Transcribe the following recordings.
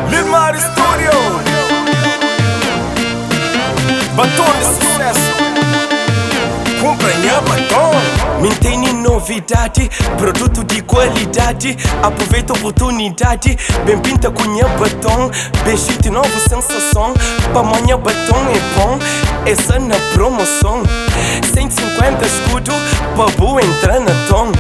Lil Mari Studio, batom de sucesso, companhia batom. Mantém novidade, produto de qualidade. Aproveita a oportunidade, bem pinta com minha batom. Bem cheio nova sensação, pra amanhã batom é bom. Essa na promoção, 150 escudo, pra boa entrar na tom.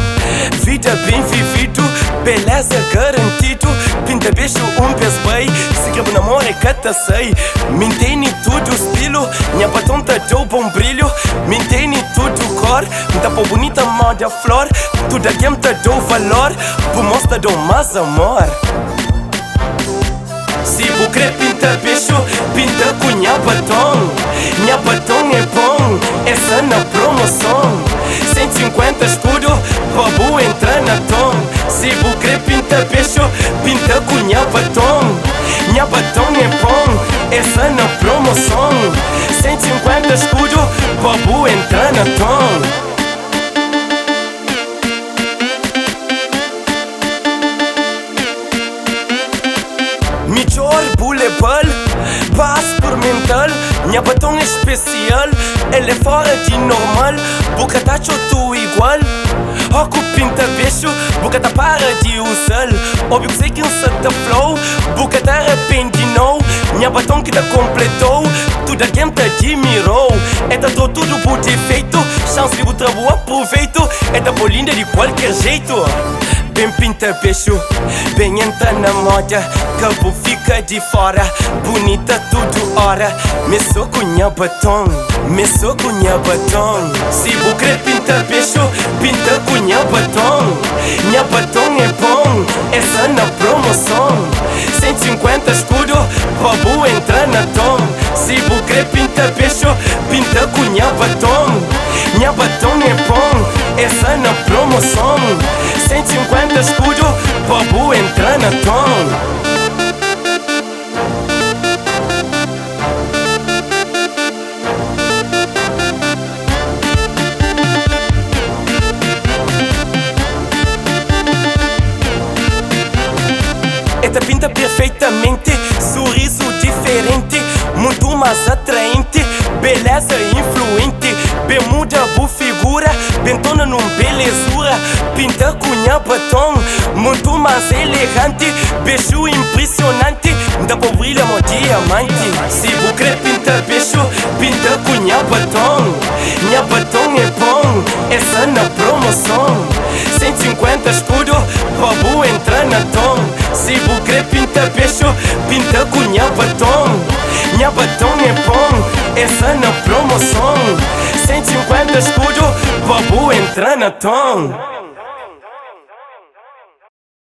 Vida bem vivido, beleza garantido. Pinta beijo pés bem, se quebra na mão é cata sei. Mantém tudo estilo, minha batom tá deu bom brilho. Mantém tudo cor, tá pô bonita moda flor. Tudo aqui tá deu valor, por mostra dou mais amor. Se você quer pintar beijo, pinta com minha batom. Minha batom é bom, essa na promoção. 150 escudo, pra boa entrar na tom. Se você quer pintar beijo, pinta com minha batom. Minha batom é bom, essa na promoção. 150 escudo, pra boa entrar na tom. Melhor bulebal, base experimental. Minha batom é especial, ela é fora de normal. Boca tá tudo igual, óculos pinta beijo. Boca tá para de usar, óbvio que sei que usa da flow. Boca tá arrepende não, minha batom que tá completou. Tudo aqui tá admirou, é tá tudo por defeito. Chance de o trabalho aproveito, é tá linda de qualquer jeito. Bem pinta beijo, bem entra na moda. Cabo fica de fora, bonita tudo hora. Me sou com minha batom, me sou com minha batom. Se você quer pintar beijo, pinta com minha batom. Minha batom é bom, essa na promoção. 150 escudo, pra boa entrar na tom. Se você quer pintar beijo, pinta com minha batom. Minha batom é bom, essa na promoção. 150 escudo, pra boa entrar na tom. Esta pinta perfeitamente, sorriso diferente, muito mais atraente, beleza influente. Bem muda a figura, bem tona num belezura. Pinta com minha batom, muito mais elegante. Beijo impressionante, dá pra brilhar meu diamante. Se você quer pintar beijo, pinta com minha batom. Minha batom é bom, essa na promoção. 150 escudo, pra boa entrar na tom. Se você quer pintar beijo, pinta com minha batom. Minha batom é bom, essa na promoção. 150 escudo, pra boa entrar na tom.